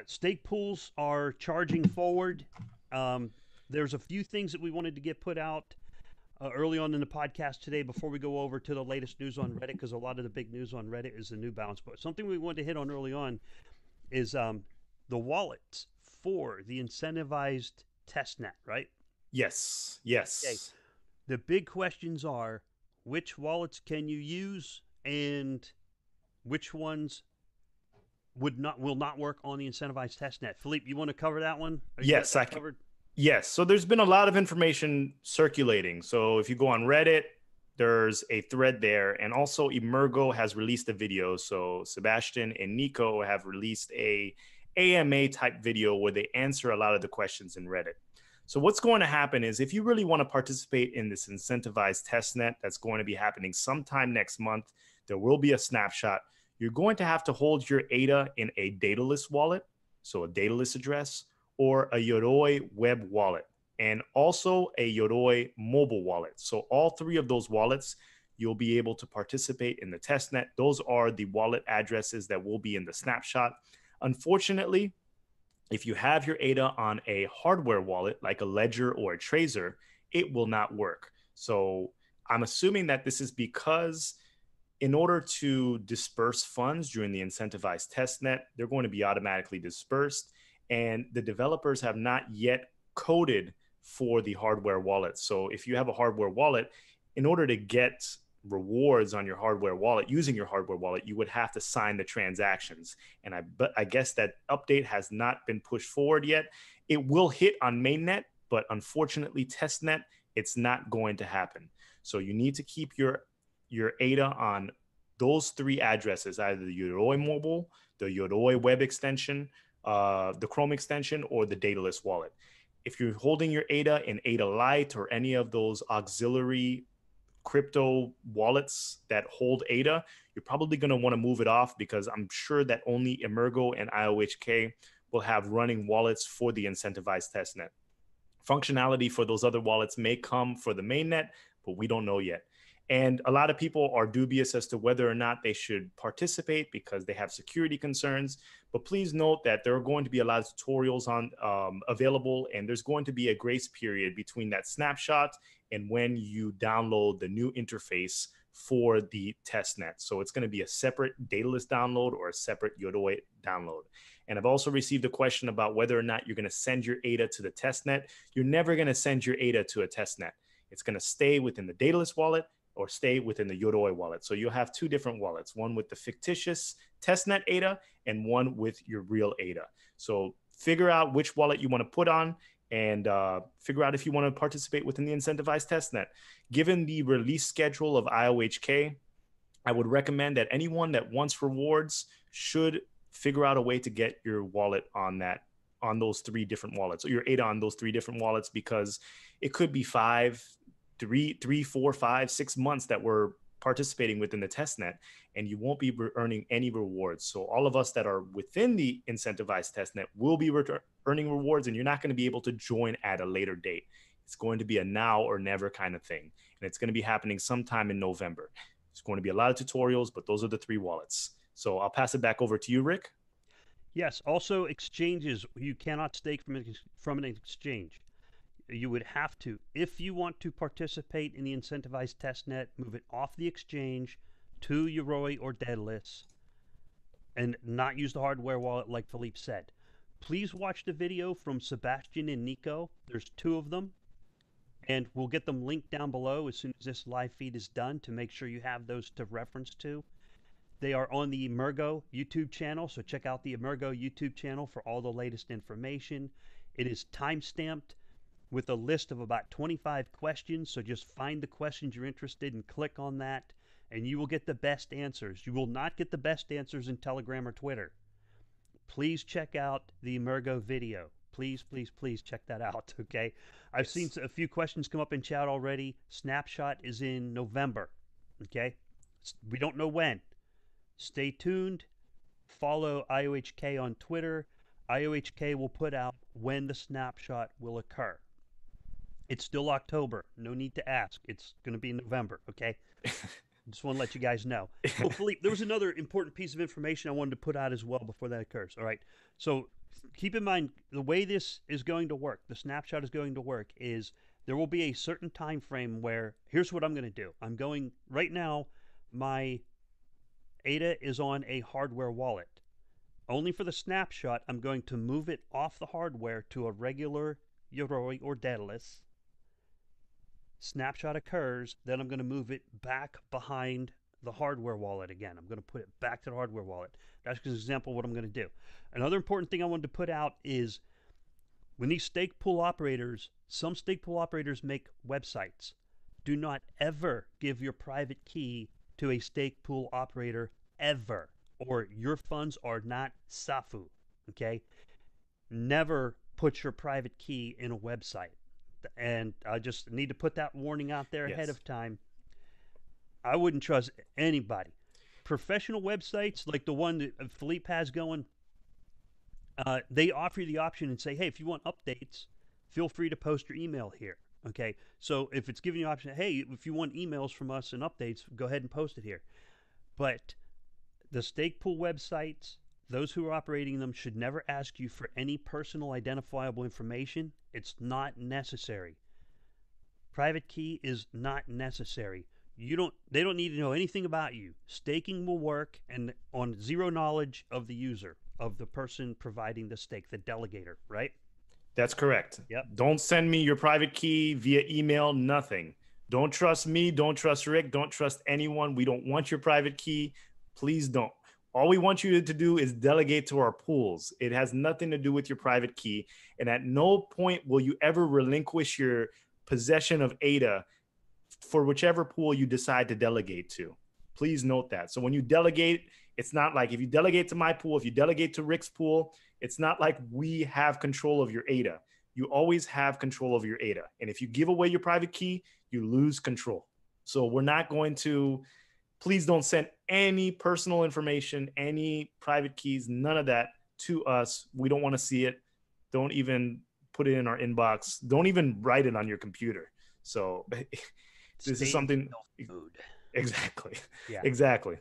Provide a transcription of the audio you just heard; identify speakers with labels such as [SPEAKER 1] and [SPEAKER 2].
[SPEAKER 1] Stake pools are charging forward. Um, there's a few things that we wanted to get put out early on in the podcast today before we go over to the latest news on Reddit, because a lot of the big news on Reddit is the new balance. But something we wanted to hit on early on is the wallets for the incentivized testnet, right?
[SPEAKER 2] Yes,
[SPEAKER 1] Okay.
[SPEAKER 2] yes.
[SPEAKER 1] The big questions are which wallets can you use and which ones will not work on the incentivized testnet. Philippe, you want to cover that one? Or you got
[SPEAKER 2] Yes, I
[SPEAKER 1] that
[SPEAKER 2] can.
[SPEAKER 1] covered?
[SPEAKER 2] Yes. So there's been a lot of information circulating. So if you go on Reddit, there's a thread there. And also Emergo has released a video. So Sebastian and Nico have released a AMA type video where they answer a lot of the questions in Reddit. So what's going to happen is if you really want to participate in this incentivized testnet that's going to be happening sometime next month, there will be a snapshot. You're going to have to hold your ADA in a dataless wallet, so a dataless address, or a Yoroi web wallet, and also a Yoroi mobile wallet. So all three of those wallets, you'll be able to participate in the testnet. Those are the wallet addresses that will be in the snapshot. Unfortunately, if you have your ADA on a hardware wallet like a Ledger or a Tracer, it will not work. So I'm assuming that this is because in order to disperse funds during the incentivized testnet, they're going to be automatically dispersed. And the developers have not yet coded for the hardware wallet. So if you have a hardware wallet, in order to get rewards on your hardware wallet using your hardware wallet, you would have to sign the transactions. But I guess that update has not been pushed forward yet. It will hit on mainnet, but unfortunately testnet, it's not going to happen. So you need to keep your ADA on those three addresses, either the Yoroi mobile, the Yoroi web extension, the Chrome extension, or the dataless wallet. If you're holding your ADA in ADA Lite or any of those auxiliary crypto wallets that hold ADA, you're probably going to want to move it off because I'm sure that only Emergo and IOHK will have running wallets for the incentivized testnet. Functionality for those other wallets may come for the mainnet, but we don't know yet. And a lot of people are dubious as to whether or not they should participate because they have security concerns. But please note that there are going to be a lot of tutorials on available, and there's going to be a grace period between that snapshot and when you download the new interface for the testnet. So it's going to be a separate dataless download or a separate Yoroi download. And I've also received a question about whether or not you're going to send your ADA to the testnet. You're never going to send your ADA to a testnet. It's going to stay within the dataless wallet or stay within the Yoroi wallet. So you'll have two different wallets, one with the fictitious testnet ADA and one with your real ADA. So figure out which wallet you want to put on and figure out if you want to participate within the incentivized testnet. Given the release schedule of IOHK, I would recommend that anyone that wants rewards should figure out a way to get your wallet on those three different wallets or your ADA on those three different wallets, because it could be 3, 4, 5, 6 months that we're participating within the testnet, and you won't be earning any rewards. So all of us that are within the incentivized testnet will be earning rewards, and you're not going to be able to join at a later date. It's going to be a now or never kind of thing, and it's going to be happening sometime in November. There's going to be a lot of tutorials, but those are the three wallets. So I'll pass it back over to you, Rick.
[SPEAKER 1] Yes. Also, exchanges. You cannot stake from an exchange. You would have to, if you want to participate in the incentivized testnet, move it off the exchange to Yoroi or Daedalus and not use the hardware wallet like Philippe said. Please watch the video from Sebastian and Nico. There's two of them, and we'll get them linked down below as soon as this live feed is done to make sure you have those to reference to. They are on the Emergo YouTube channel, so check out the Emergo YouTube channel for all the latest information. It is time-stamped with a list of about 25 questions, so just find the questions you're interested in, click on that, and you will get the best answers. You will not get the best answers in Telegram or Twitter. Please check out the Emergo video. Please, please, please check that out, okay? I've seen
[SPEAKER 2] Yes.
[SPEAKER 1] a few questions come up in chat already. Snapshot is in November, okay? We don't know when. Stay tuned. Follow IOHK on Twitter. IOHK will put out when the snapshot will occur. It's still October. No need to ask. It's going to be in November, okay? Just want to let you guys know. Oh, Philippe, there was another important piece of information I wanted to put out as well before that occurs. All right. So keep in mind the way this is going to work, the snapshot is going to work is there will be a certain time frame where here's what I'm going to do. I'm going right now, my ADA is on a hardware wallet. Only for the snapshot, I'm going to move it off the hardware to a regular Yoroi or Daedalus. Snapshot occurs, then I'm going to move it back behind the hardware wallet again. I'm going to put it back to the hardware wallet. That's an example of what I'm going to do. Another important thing I wanted to put out is when these stake pool operators, some stake pool operators make websites. Do not ever give your private key to a stake pool operator ever, or your funds are not SAFU. Okay? Never put your private key in a website. And I just need to put that warning out there ahead
[SPEAKER 2] Yes.
[SPEAKER 1] of time. I wouldn't trust anybody. Professional websites like the one that Philippe has going, they offer you the option and say, hey, if you want updates, feel free to post your email here. Okay, so if it's giving you an option, hey, if you want emails from us and updates, go ahead and post it here. But the stake pool websites, those who are operating them should never ask you for any personal identifiable information. It's not necessary. Private key is not necessary. They don't need to know anything about you. Staking will work and on zero knowledge of the user, of the person providing the stake, the delegator, right?
[SPEAKER 2] That's correct.
[SPEAKER 1] Yep.
[SPEAKER 2] Don't send me your private key via email, nothing. Don't trust me. Don't trust Rick. Don't trust anyone. We don't want your private key. Please don't. All we want you to do is delegate to our pools. It has nothing to do with your private key. And at no point will you ever relinquish your possession of ADA for whichever pool you decide to delegate to. Please note that. So when you delegate, it's not like if you delegate to my pool, if you delegate to Rick's pool, it's not like we have control of your ADA. You always have control of your ADA. And if you give away your private key, you lose control. So we're not going to, please don't send any personal information, any private keys, none of that to us. We don't want to see it. Don't even put it in our inbox. Don't even write it on your computer. So this is something.
[SPEAKER 1] Food.
[SPEAKER 2] Exactly.
[SPEAKER 1] Yeah.
[SPEAKER 2] Exactly.